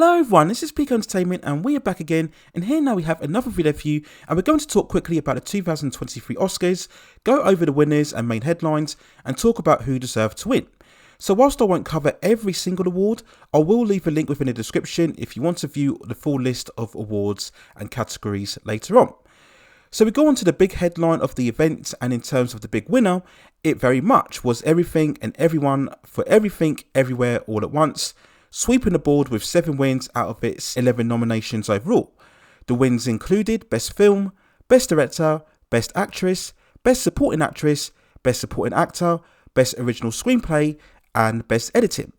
Hello everyone, this is Peak Entertainment and we are back again, and here now we have another video for you, and we're going to talk quickly about the 2023 Oscars, go over the winners and main headlines, and talk about who deserved to win. So whilst I won't cover every single award, I will leave a link within the description if you want to view the full list of awards and categories later on. So we go on to the big headline of the event, and in terms of the big winner, it very much was Everything and Everyone for Everything Everywhere All at Once, sweeping the board with 7 wins out of its 11 nominations overall. The wins included Best Film, Best Director, Best Actress, Best Supporting Actress, Best Supporting Actor, Best Original Screenplay, and Best Editing.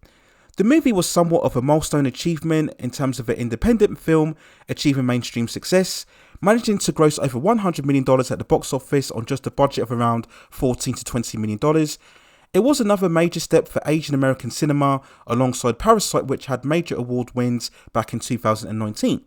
The movie was somewhat of a milestone achievement in terms of an independent film achieving mainstream success, managing to gross over $100 million at the box office on just a budget of around $14 to $20 million. It was another major step for Asian American cinema alongside Parasite, which had major award wins back in 2019.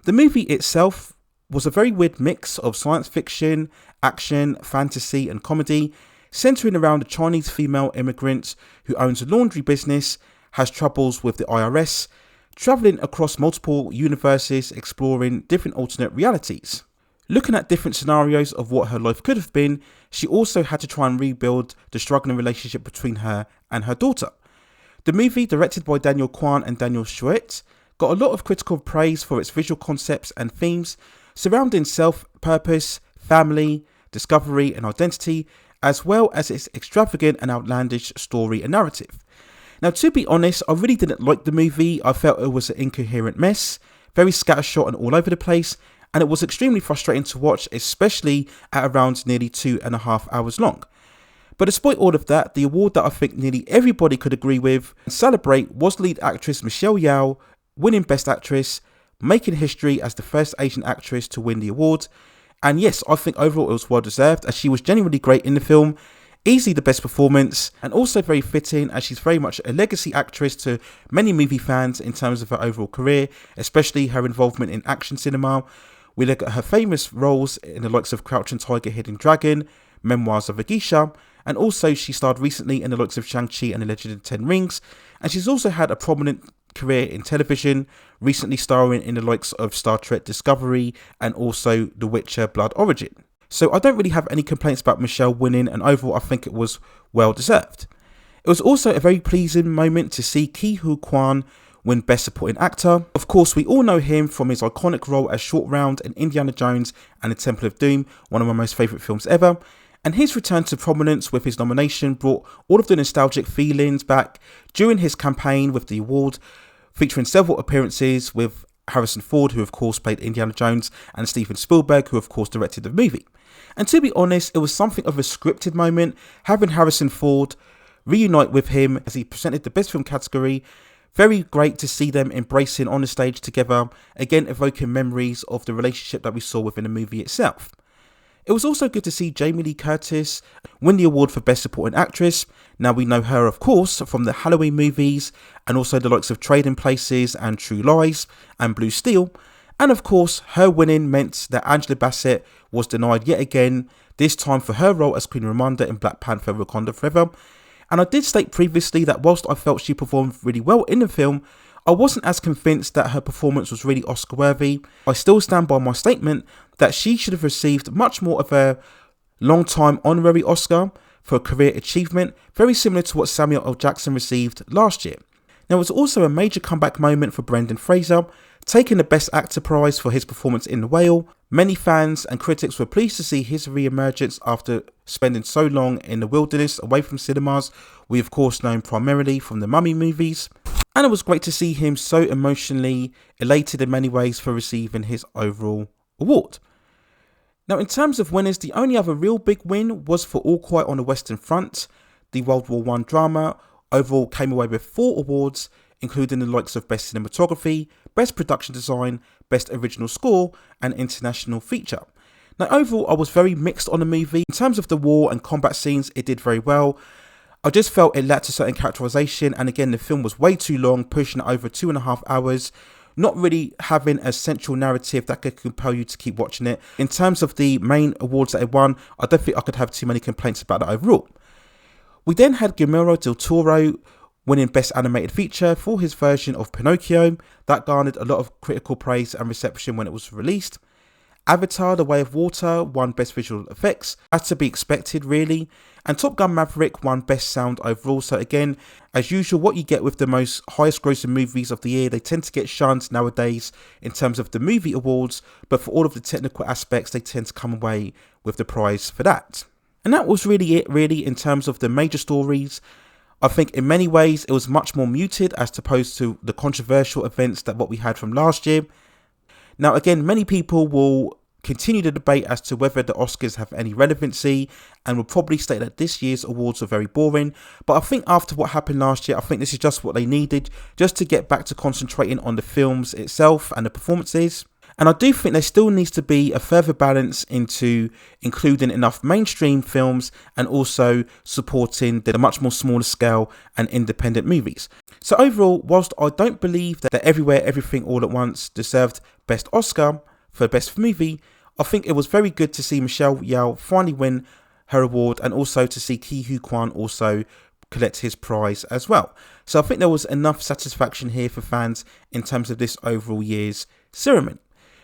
The movie itself was a very weird mix of science fiction, action, fantasy and comedy, centering around a Chinese female immigrant who owns a laundry business, has troubles with the IRS, travelling across multiple universes exploring different alternate realities. Looking at different scenarios of what her life could have been, she also had to try and rebuild the struggling relationship between her and her daughter. The movie, directed by Daniel Kwan and Daniel Chouet, got a lot of critical praise for its visual concepts and themes surrounding self-purpose, family, discovery and identity, as well as its extravagant and outlandish story and narrative. Now, to be honest, I really didn't like the movie. I felt it was an incoherent mess, very scattershot and all over the place, and it was extremely frustrating to watch, especially at around nearly 2.5 hours long. But despite all of that, the award that I think nearly everybody could agree with and celebrate was lead actress Michelle Yeoh winning Best Actress, making history as the first Asian actress to win the award. And yes, I think overall it was well deserved, as she was genuinely great in the film, easily the best performance, and also very fitting as she's very much a legacy actress to many movie fans in terms of her overall career, especially her involvement in action cinema. We look at her famous roles in the likes of Crouching Tiger, Hidden Dragon, Memoirs of a Geisha, and also she starred recently in the likes of Shang-Chi and the Legend of the Ten Rings, and she's also had a prominent career in television, recently starring in the likes of Star Trek Discovery and also The Witcher Blood Origin. So I don't really have any complaints about Michelle winning, and overall I think it was well deserved. It was also a very pleasing moment to see Ke Huy Quan win Best Supporting Actor. Of course, we all know him from his iconic role as Short Round in Indiana Jones and the Temple of Doom, one of my most favourite films ever. And his return to prominence with his nomination brought all of the nostalgic feelings back during his campaign with the award, featuring several appearances with Harrison Ford, who of course played Indiana Jones, and Steven Spielberg, who of course directed the movie. And to be honest, it was something of a scripted moment, having Harrison Ford reunite with him as he presented the Best Film category. Very great to see them embracing on the stage together, again evoking memories of the relationship that we saw within the movie itself. It was also good to see Jamie Lee Curtis win the award for Best Supporting Actress. Now we know her of course from the Halloween movies and also the likes of Trading Places and True Lies and Blue Steel. And of course her winning meant that Angela Bassett was denied yet again, this time for her role as Queen Ramonda in Black Panther Wakanda Forever. And I did state previously that whilst I felt she performed really well in the film, I wasn't as convinced that her performance was really Oscar worthy. I still stand by my statement that she should have received much more of a long-time honorary Oscar for a career achievement, very similar to what Samuel L. Jackson received last year. Now, it was also a major comeback moment for Brendan Fraser, taking the Best Actor prize for his performance in The Whale. Many fans and critics were pleased to see his re-emergence after spending so long in the wilderness away from cinemas. We of course know him primarily from the Mummy movies. And it was great to see him so emotionally elated in many ways for receiving his overall award. Now, in terms of winners, the only other real big win was for All Quiet on the Western Front. The World War I drama overall came away with 4 awards, including the likes of Best Cinematography, Best Production Design, Best Original Score, and International Feature. Now, overall, I was very mixed on the movie. In terms of the war and combat scenes, it did very well. I just felt it lacked a certain characterization, and again, the film was way too long, pushing it over 2.5 hours, not really having a central narrative that could compel you to keep watching it. In terms of the main awards that it won, I don't think I could have too many complaints about that overall. We then had Guillermo del Toro winning Best Animated Feature for his version of Pinocchio. That garnered a lot of critical praise and reception when it was released. Avatar: The Way of Water won Best Visual Effects, as to be expected really, and Top Gun: Maverick won Best Sound overall. So again, as usual, what you get with the most highest grossing movies of the year, they tend to get shunned nowadays in terms of the movie awards, but for all of the technical aspects, they tend to come away with the prize for that. And that was really it in terms of the major stories. I think in many ways it was much more muted as opposed to the controversial events that what we had from last year. Now again, many people will continue the debate as to whether the Oscars have any relevancy and will probably state that this year's awards are very boring. But I think after what happened last year, I think this is just what they needed, just to get back to concentrating on the films itself and the performances. And I do think there still needs to be a further balance into including enough mainstream films and also supporting the much more smaller scale and independent movies. So overall, whilst I don't believe that Everywhere, Everything, All at Once deserved Best Oscar for Best Movie, I think it was very good to see Michelle Yeoh finally win her award and also to see Ke Huy Quan also collect his prize as well. So I think there was enough satisfaction here for fans in terms of this overall year's ceremony.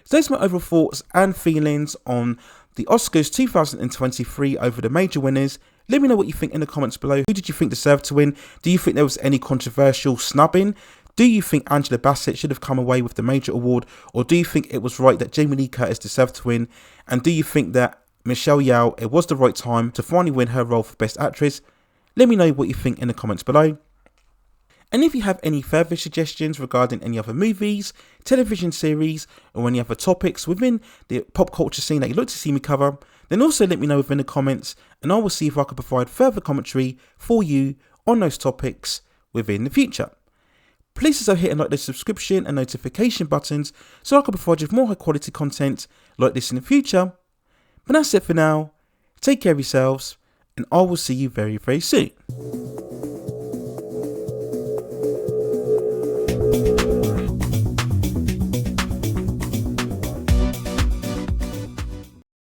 So those are my overall thoughts and feelings on the Oscars 2023 over the major winners. Let me know what you think in the comments below. Who did you think deserved to win? Do you think there was any controversial snubbing? Do you think Angela Bassett should have come away with the major award? Or do you think it was right that Jamie Lee Curtis deserved to win? And do you think that Michelle Yeoh, it was the right time to finally win her role for Best Actress? Let me know what you think in the comments below. And if you have any further suggestions regarding any other movies, television series, or any other topics within the pop culture scene that you'd like to see me cover, then also let me know within the comments and I will see if I can provide further commentary for you on those topics within the future. Please also hit and like the subscription and notification buttons so I can provide you with more high quality content like this in the future. But that's it for now. Take care of yourselves and I will see you very, very soon.